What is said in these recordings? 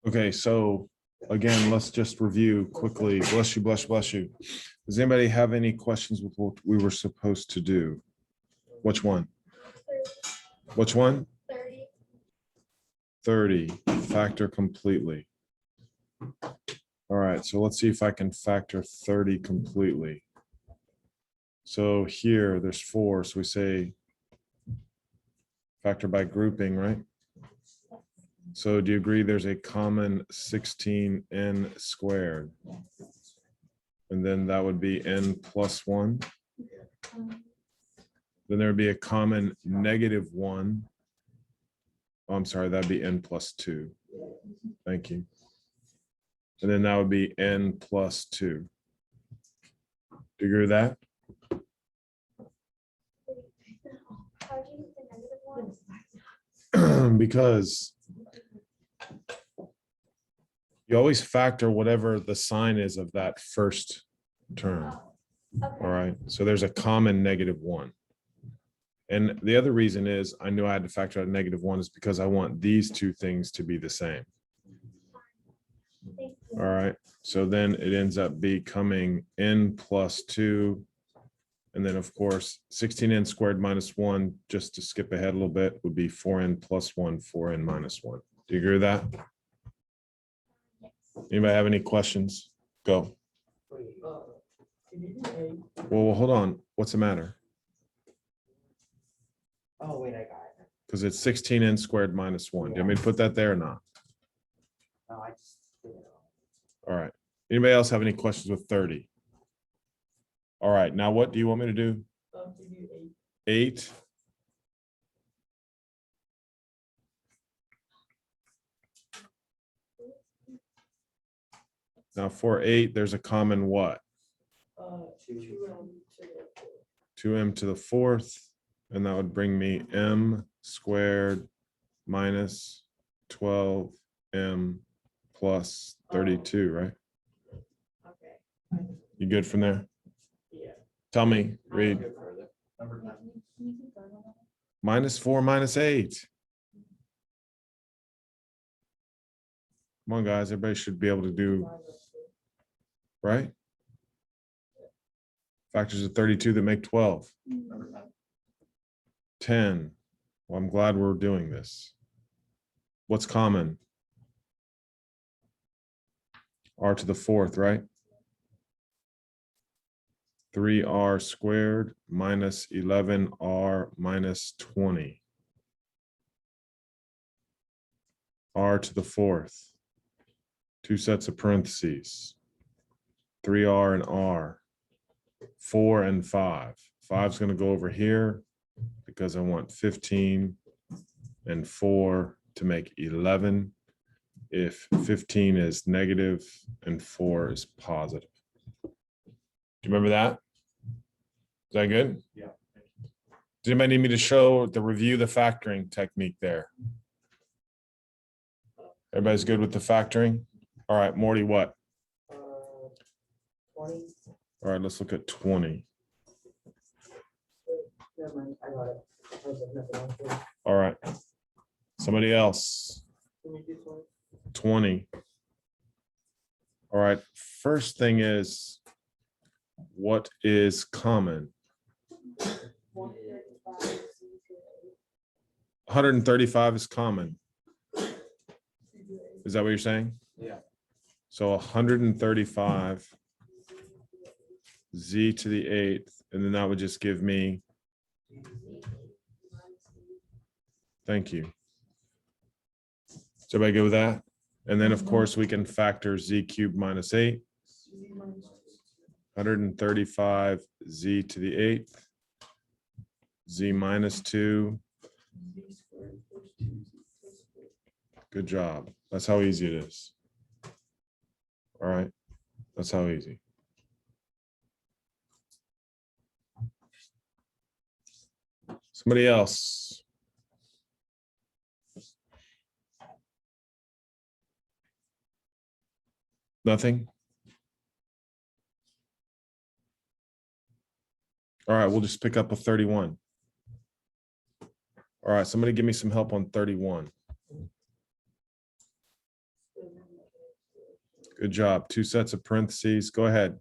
Okay, so again, let's just review quickly. Bless you, bless you. Does anybody have any questions with what we were supposed to do? Which one? Which one? 30. Factor completely. All right, so let's see if I can factor 30 completely. So here, there's 4, so we say factor by grouping, right? So do you agree there's a common 16n squared? And then that would be n plus 1. Then there would be a common -1. Oh, I'm sorry, that'd be n plus 2. Thank you. And then that would be n plus 2. Do you agree with that? Because you always factor whatever the sign is of that first term. All right, so there's a common -1. And the other reason is I knew I had to factor out -1 is because I want these two things to be the same. All right, so then it ends up becoming n plus 2. And then, of course, 16n squared minus 1, just to skip ahead a little bit, would be 4n plus 1, 4n minus 1. Do you agree with that? Anybody have any questions? Go. Well, hold on. What's the matter? Oh, wait, I got it. Because it's 16n squared minus 1. Do you want me to put that there or not? No, I just did it. All right. Anybody else have any questions with 30? All right. Now, what do you want me to do? 8. Now, for 8, there's a common what? 2m to the 4th. And that would bring me m squared minus 12m plus 32, right? Okay. You good from there? Yeah. Tell me, read. -4 minus 8. Come on, guys. Everybody should be able to do, right? Factors of 32 that make 12. 10. Well, I'm glad we're doing this. What's common? R to the 4th, right? 3r squared minus 11r minus 20. R to the 4th. 2 sets of parentheses. 3r and r. 4 and 5. 5 is going to go over here because I want 15 and 4 to make 11 if 15 is negative and 4 is positive. Do you remember that? Is that good? Yeah. Does anybody need me to show the review the factoring technique there? Everybody's good with the factoring? All right, Morty, what? 20. All right, let's look at 20. Never mind, I got it. I was looking at the wrong thing. All right. Somebody else. Can you do 20. 20? All right. First thing is, what is common? 135 is common. Is that what you're saying? Yeah. So 135 z to the 8th, and then that would just give me, thank you. Is everybody good with that? And then, of course, we can factor z cubed minus 8. 135 z to the 8th. Z minus 2. Good job. That's how easy it is. All right. That's how easy. Somebody else. Nothing? All right, we'll just pick up a 31. All right, somebody give me some help on 31. Good job. Two sets of parentheses. Go ahead.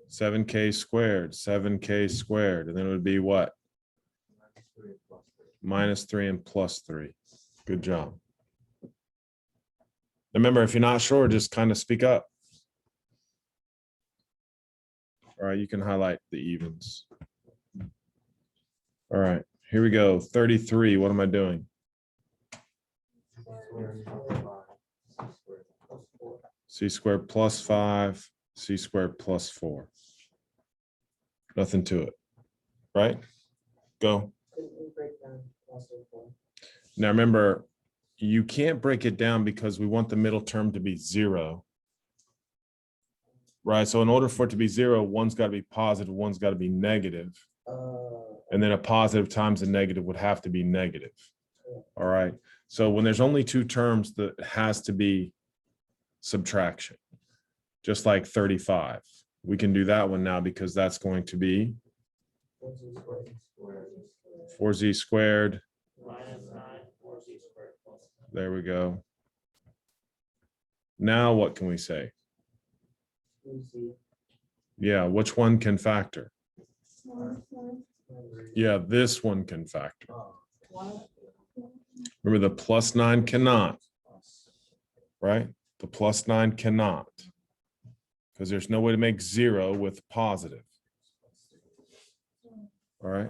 7k squared, 7k squared. And then it would be what? -3 and +3. Good job. Remember, if you're not sure, just kind of speak up. All right, you can highlight the evens. All right, here we go. 33. What am I doing? C squared plus 5, C squared plus 4. Nothing to it, right? Go. Now remember, you can't break it down because we want the middle term to be 0. Right, so in order for it to be 0, one's got to be positive, one's got to be negative. And then a positive times a negative would have to be negative. All right, so when there's only two terms, that has to be subtraction, just like 35. We can do that one now because that's going to be 4z squared. There we go. Now what can we say? Yeah, which one can factor? Yeah, this one can factor. Remember, the +9 cannot, right? The +9 cannot, because there's no way to make 0 with positive. All right.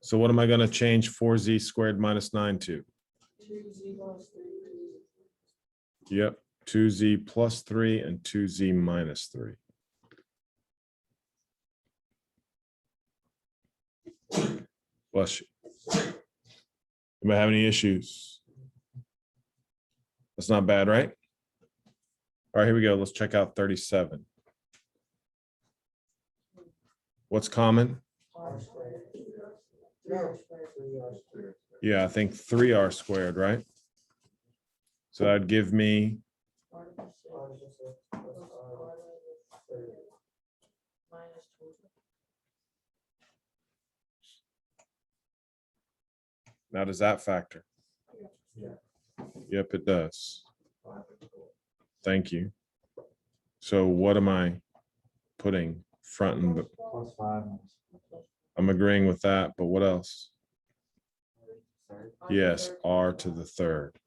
So what am I going to change 4z squared minus 9 to? Yep, 2z plus 3 and 2z minus 3. Bless you. Anybody have any issues? That's not bad, right? All right, here we go. Let's check out 37. What's common? Yeah, I think 3r squared, right? So that'd give me now, does that factor? Yep, it does. Thank you. So what am I putting front and back? I'm agreeing with that, but what else? Yes, r to the third.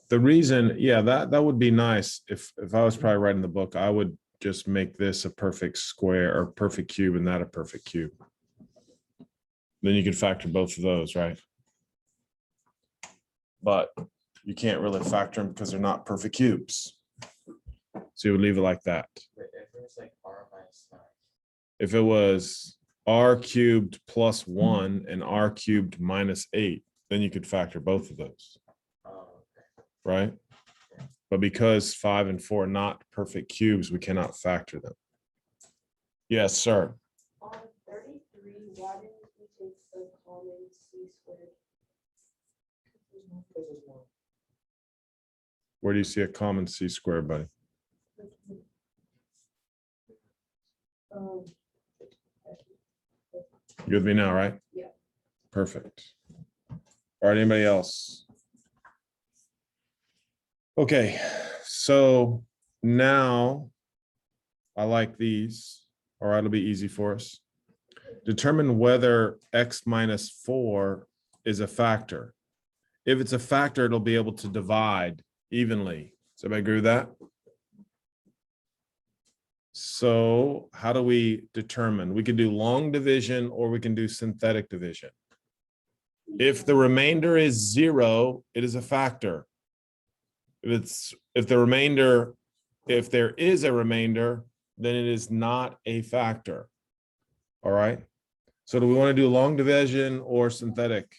The reason, yeah, that would be nice. If I was probably writing the book, I would just make this a perfect square or perfect cube and that a perfect cube. Then you could factor both of those, right? But you can't really factor them because they're not perfect cubes. So you would leave it like that. If it was r cubed plus 1 and r cubed minus 8, then you could factor both of those. Right? But because 5 and 4 are not perfect cubes, we cannot factor them. Yes, sir. On 33, why didn't we take the common c squared? Where do you see a common c squared, buddy? You with me now, right? Yeah. Perfect. All right, anybody else? Okay, so now I like these. All right, it'll be easy for us. Determine whether x minus 4 is a factor. If it's a factor, it'll be able to divide evenly. Does everybody agree with that? So how do we determine? We can do long division or we can do synthetic division. If the remainder is 0, it is a factor. If there is a remainder, then it is not a factor. All right. So do we want to do long division or synthetic?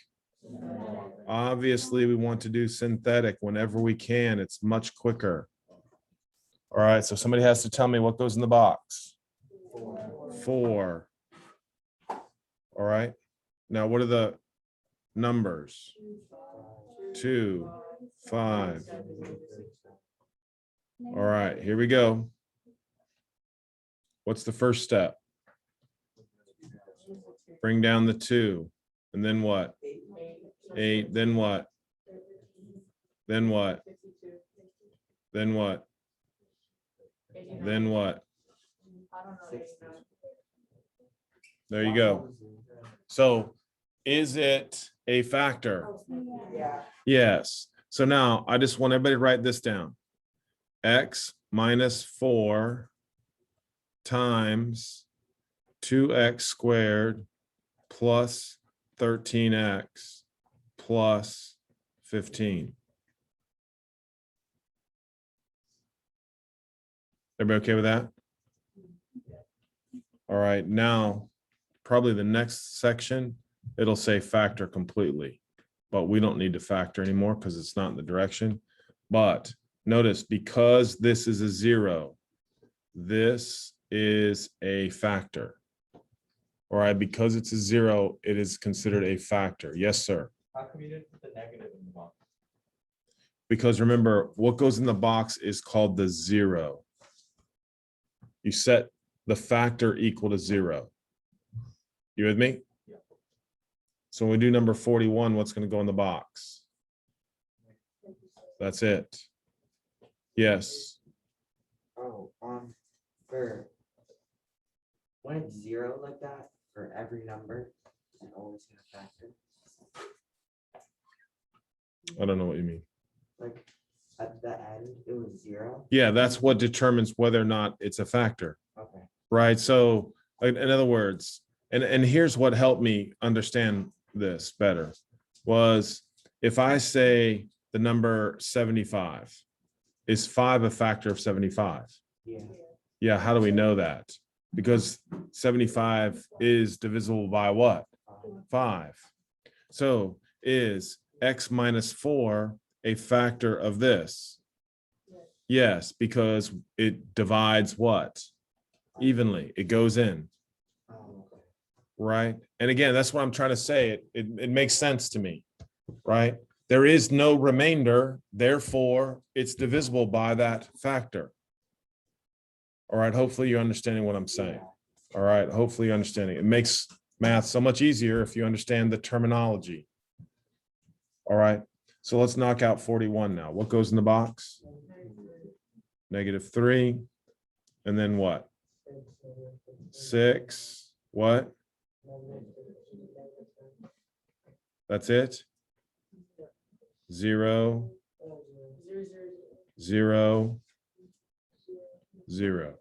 Obviously, we want to do synthetic whenever we can. It's much quicker. All right. So somebody has to tell me what goes in the box. 4. All right. Now, what are the numbers? 2, 5. All right, here we go. What's the first step? Bring down the 2. And then what? 8. Then what? Then what? Then what? Then what? There you go. So is it a factor? Yeah. Yes. So now I just want everybody to write this down. X minus 4 times 2x squared plus 13x plus 15. Everybody okay with that? All right, now probably the next section, it'll say factor completely, but we don't need to factor anymore because it's not in the direction. But notice, because this is a 0, this is a factor. All right, because it's a 0, it is considered a factor. Yes, sir. How come you didn't put the negative in the box? Because remember, what goes in the box is called the 0. You set the factor equal to 0. You with me? Yeah. So when we do number 41, what's going to go in the box? That's it. Yes. Oh, for when it's 0 like that, for every number, is it always gonna factor? I don't know what you mean. Like at the end, it was 0. Yeah, that's what determines whether or not it's a factor, Okay. right? So in other words, and here's what helped me understand this better was if I say the number 75, is 5 a factor of 75? Yeah. Yeah, how do we know that? Because 75 is divisible by what? 5. So is x minus 4 a factor of this? Yes, because it divides what? Evenly. It goes in, Oh, okay. right? And again, that's what I'm trying to say. It makes sense to me, right? There is no remainder, therefore it's divisible by that factor. All right, hopefully you're understanding what I'm saying. All right, hopefully you're understanding. It makes math so much easier if you understand the terminology. All right, so let's knock out 41 now. What goes in the box? -3. And then what? 6. What? That's it? 0, 0, 0.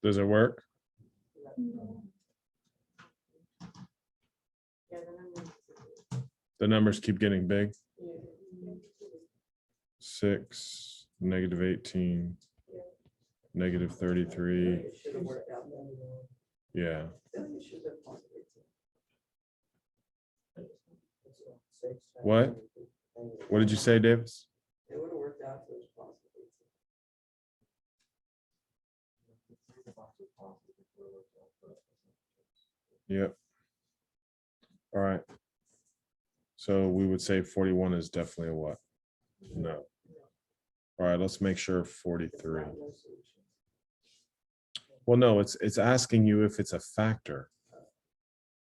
Does it work? The numbers keep getting big. 6, -18, -33. It should have worked out better. Yeah. I feel like it should have possibly. What? What did you say, Davis? It would have worked out if it was possible. Yep. All right. So we would say 41 is definitely a what? No. All right, let's make sure 43. Well, no, it's asking you if it's a factor,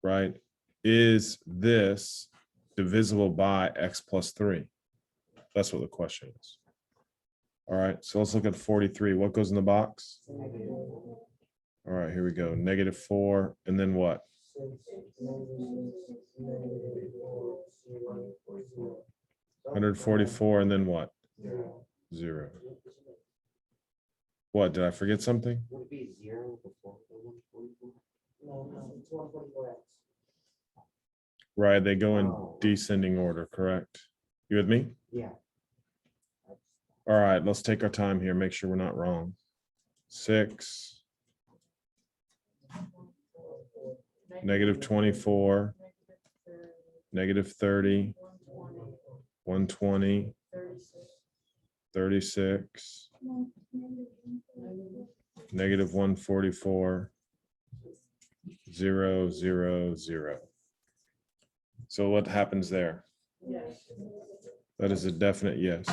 right? Is this divisible by x plus 3? That's what the question is. All right, so let's look at 43. What goes in the box? All right, here we go. -4, and then what? 144, and then what? 0. What, did I forget something? Would it be 0 before the 144? No, it's 144x. Right, they go in Oh. descending order, correct? You with me? Yeah. All right, let's take our time here, make sure we're not wrong. 6, -24, -30, 120, 36, negative 144, 0, 0, 0. So what happens there? Yes. That is a definite yes.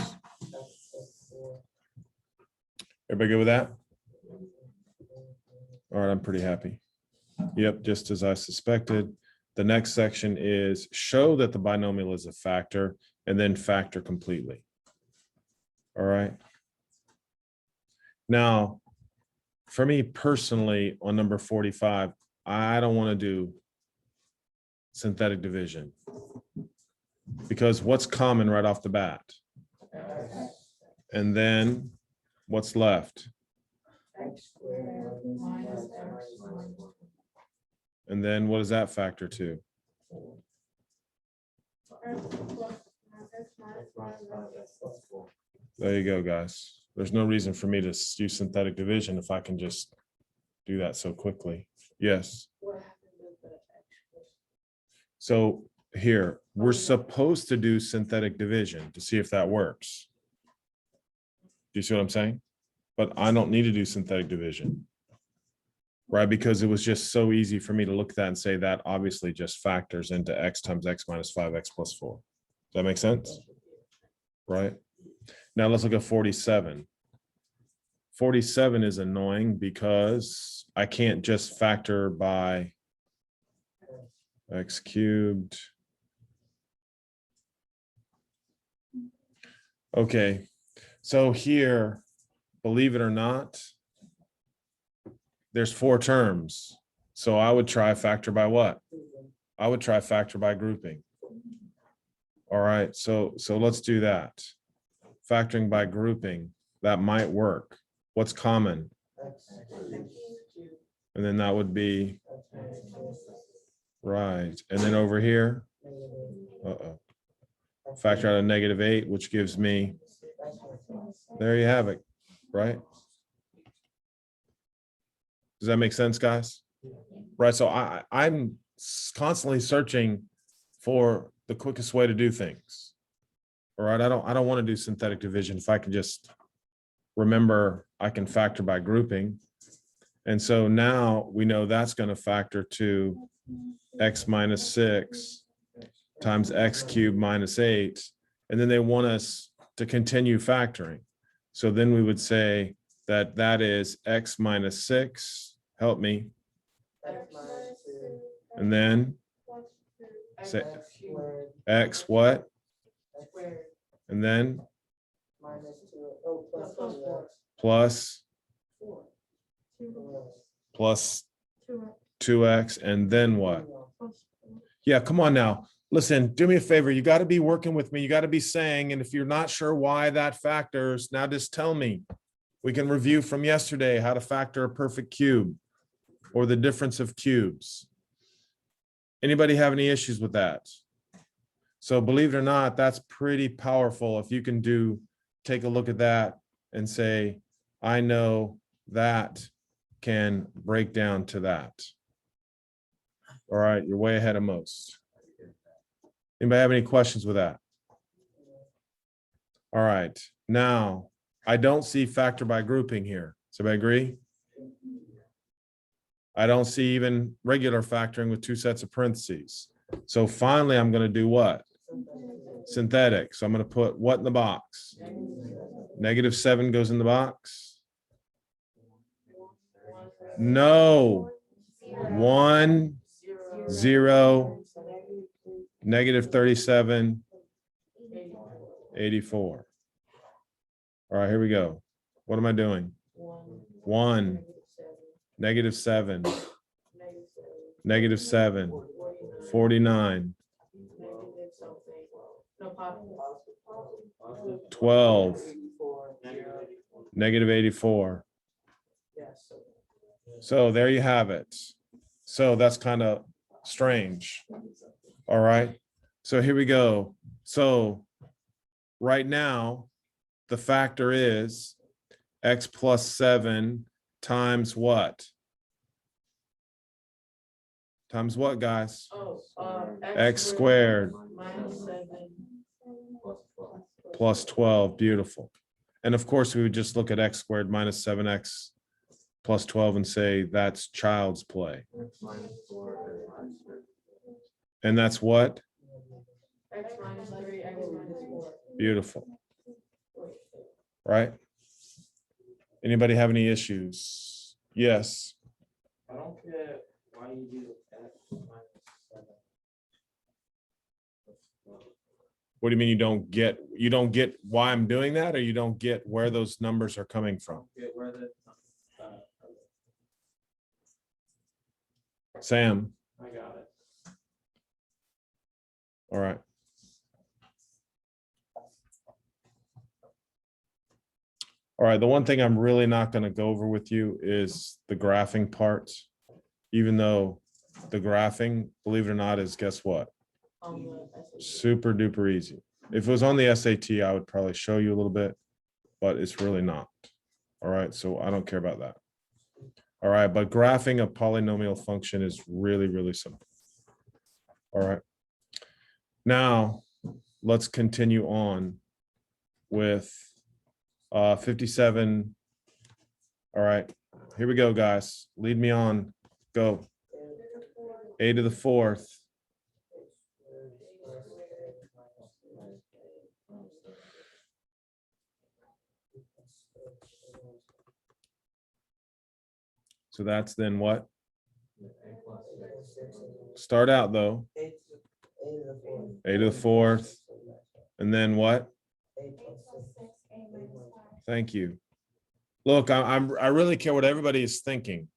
Everybody good with that? All right, I'm pretty happy. Yep, just as I suspected. The next section is show that the binomial is a factor and then factor completely. All right. Now, for me personally, on number 45, I don't want to do synthetic division because what's common right off the bat? And then what's left? X squared minus X minus. And then what does that factor to? There you go, guys. There's no reason for me to use synthetic division if I can just do that so quickly. Yes. So here, we're supposed to do synthetic division to see if that works. Do you see what I'm saying? But I don't need to do synthetic division, right? Because it was just so easy for me to look at that and say that obviously just factors into x times x minus 5x plus 4. Does that make sense? Right? Now let's look at 47. 47 is annoying because I can't just factor by x cubed. Okay, so here, believe it or not, there's 4 terms. So I would try factor by what? I would try factor by grouping. All right, so let's do that. Factoring by grouping, that might work. What's common? And then that would be, right. And then over here, factor out a -8, which gives me, there you have it, right? Does that make sense, guys? Right, so I'm constantly searching for the quickest way to do things. All right, I don't want to do synthetic division if I can just remember I can factor by grouping. And so now we know that's going to factor to x minus 6 times x cubed minus 8. And then they want us to continue factoring. So then we would say that that is x minus 6. Help me. And then say x what? And then plus 2x, and then what? Yeah, come on now. Listen, do me a favor. You got to be working with me. You got to be saying, and if you're not sure why that factors, now just tell me. We can review from yesterday how to factor a perfect cube or the difference of cubes. Anybody have any issues with that? So believe it or not, that's pretty powerful. If you can take a look at that and say, I know that can break down to that. All right, you're way ahead of most. Anybody have any questions with that? All right, now I don't see factor by grouping here. So I agree? I don't see even regular factoring with 2 sets of parentheses. So finally, I'm going to do what? Synthetic. So I'm going to put what in the box? -7 goes in the box. No. 1, 0, -37, 84. All right, here we go. What am I doing? 1, -7, -7, 49, 12, -84. So there you have it. So that's kind of strange. All right. So here we go. So right now, the factor is x plus 7 times what? Times what, guys? X squared plus 12, beautiful. And of course, we would just look at x squared minus 7x plus 12 and say that's child's play. X minus 4 and y squared. And that's what? X minus 3, X minus 4. Beautiful. Right? Anybody have any issues? Yes. I don't get why you do x minus 7. What do you mean you don't get why I'm doing that, or you don't get where those numbers are coming from? Get where the, Sam, I got it. all right. All right, the one thing I'm really not going to go over with you is the graphing part, even though the graphing, believe it or not, is guess what? Super duper easy. If it was on the SAT, I would probably show you a little bit, but it's really not. All right, so I don't care about that. All right, but graphing a polynomial function is really, really simple. All right. Now, let's continue on with 57. All right, here we go, guys. Lead me on. Go. A to the fourth. So that's then what? Start out though. A to the fourth. And then what? Thank you. Look, I really care what everybody is thinking.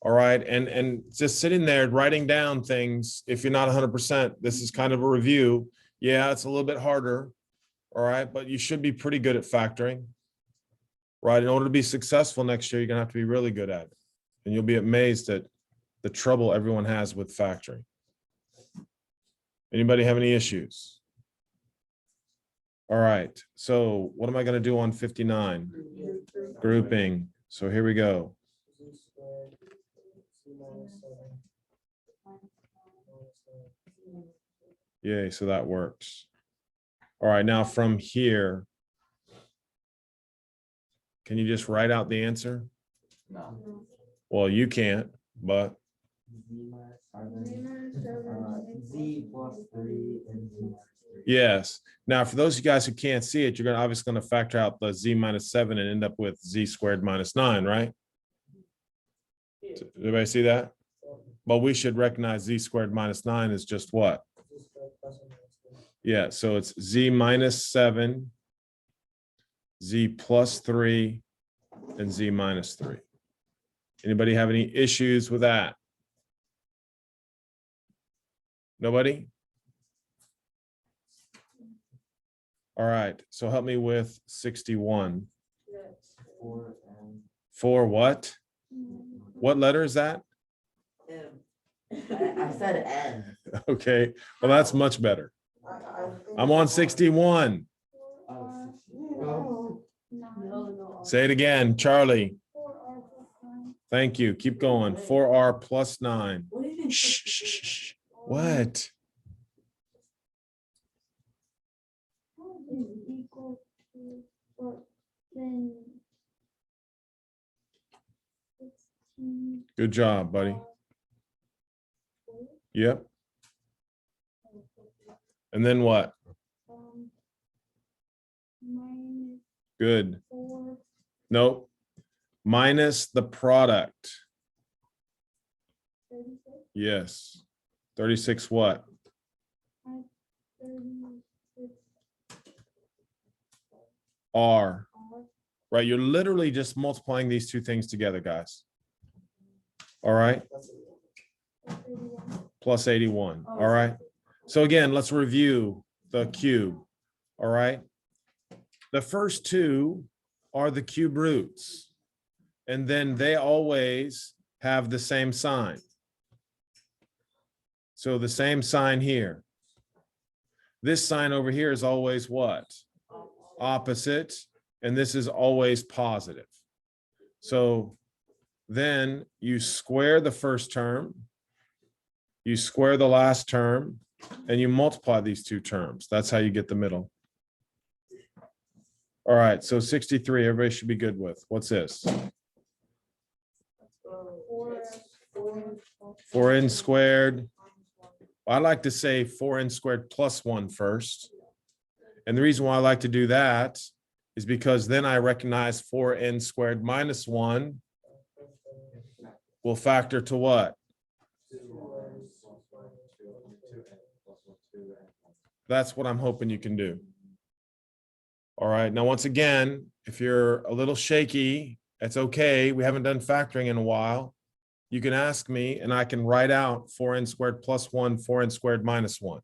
All right. And just sitting there writing down things, if you're not 100%, this is kind of a review. Yeah, it's a little bit harder. All right. But you should be pretty good at factoring. Right. In order to be successful next year, you're going to have to be really good at it. And you'll be amazed at the trouble everyone has with factoring. Anybody have any issues? All right. So what am I going to do on 59? Grouping. So here we go. Yay, so that works. All right, now from here, can you just write out the answer? No. Well, you can't, but Z plus 3 and Z minus 3. yes. Now, for those of you guys who can't see it, you're going to obviously going to factor out the Z minus 7 and end up with Z squared minus 9, right? Did everybody see that? But we should recognize Z squared minus 9 is just what? Yeah, so it's Z minus 7, Z plus 3, and Z minus 3. Anybody have any issues with that? Nobody? All right, so help me with 61. 4 and For what? What letter is that? M. I said N. Okay, well, that's much better. I'm on 61. Oh, Say it again, Charlie. Thank you. Keep going. 4R plus 9. what even? Shh, shh, shh, shh. What? Good job, buddy. Yep. And then what? Good. Nope. Minus the product. Yes. 36 what? R. Right, you're literally just multiplying these two things together, guys. All right. Plus 81. All right. So again, let's review the cube. All right. The first two are the cube roots. And then they always have the same sign. So the same sign here. This sign over here is always what? Opposite. And this is always positive. So then you square the first term, you square the last term, and you multiply these two terms. That's how you get the middle. All right, so 63, everybody should be good with. What's this? 4n squared. I like to say 4n squared plus 1 first. And the reason why I like to do that is because then I recognize 4n squared minus 1 will factor to what? That's what I'm hoping you can do. All right, now once again, if you're a little shaky, that's okay. We haven't done factoring in a while. You can ask me and I can write out 4n squared plus 1, 4n squared minus 1.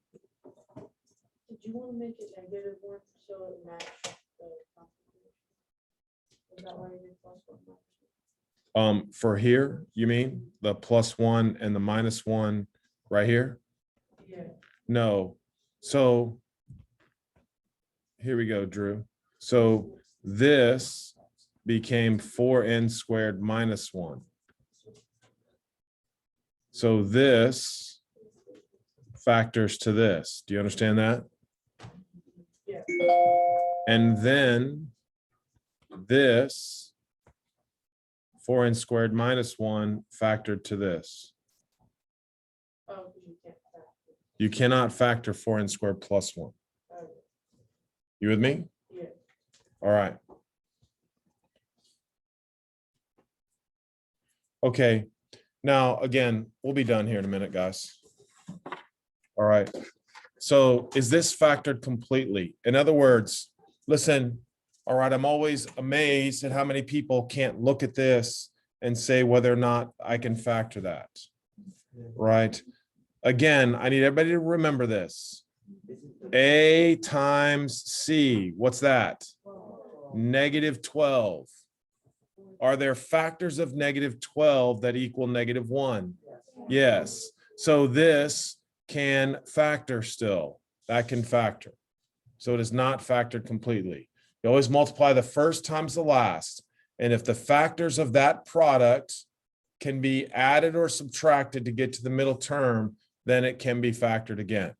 Did you want to make it negative one so it matched the complication? Is that why you did plus one minus one? For here, you mean the plus 1 and the minus 1 right here? Yeah. No. So here we go, Drew. So this became 4n squared minus 1. So this factors to this. Do you understand that? Yeah. And then this 4n squared minus 1 factored to this. Oh, because you can't factor. You cannot factor 4n squared plus 1. Okay. You with me? Yeah. All right. Okay. Now, again, we'll be done here in a minute, guys. All right. So is this factored completely? In other words, listen, all right, I'm always amazed at how many people can't look at this and say whether or not I can factor that. Right? Again, I need everybody to remember this. A times C, what's that? Negative 12. Are there factors of negative 12 that equal negative 1? Yes. So this can factor still. That can factor. So it is not factored completely. You always multiply the first times the last. And if the factors of that product can be added or subtracted to get to the middle term, then it can be factored again.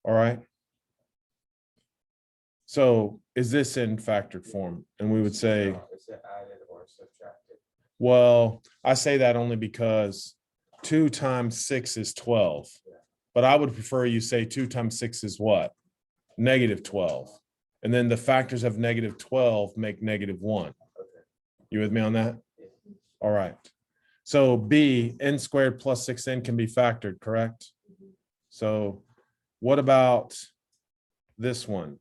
All right. So is this in factored form? And we would say, Is it added or subtracted? well, I say that only because 2 times 6 is 12. But I would prefer you say 2 times 6 is what? Negative 12. And then the factors of negative 12 make negative 1. You with me on that? All right. So B, n squared plus 6n can be factored, correct? So what about this one?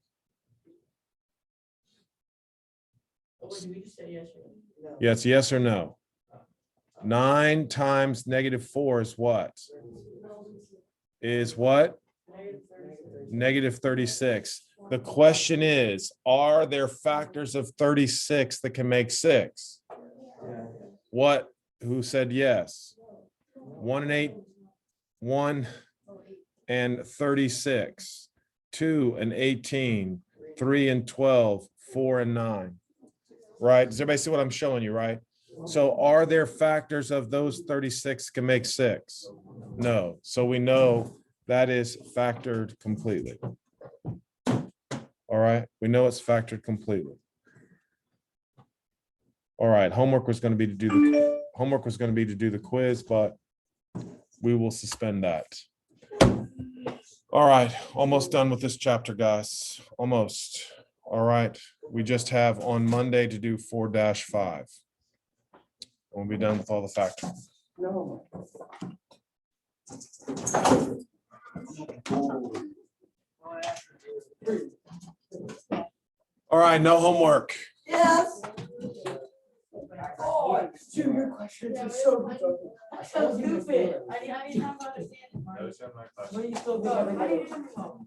Oh, wait, did we just say yes or no? Yeah, it's yes or no. 9 times negative 4 is what? Is what? Negative 36. Negative 36. The question is, are there factors of 36 that can make 6? What? Who said yes? 1 and 8, 1 and 36, 2 and 18, 3 and 12, 4 and 9. Right? Does everybody see what I'm showing you, right? So are there factors of those 36 can make 6? No. So we know that is factored completely. All right. We know it's factored completely. All right. Homework was going to be to do the quiz, but we will suspend that. All right. Almost done with this chapter, guys. Almost. All right. We just have on Monday to do 4-5. We'll be done with all the factoring. No. All right. No homework. Yes. Oh, your questions are so good. So stupid. I need to understand it. What do you still Oh, I think? need to know.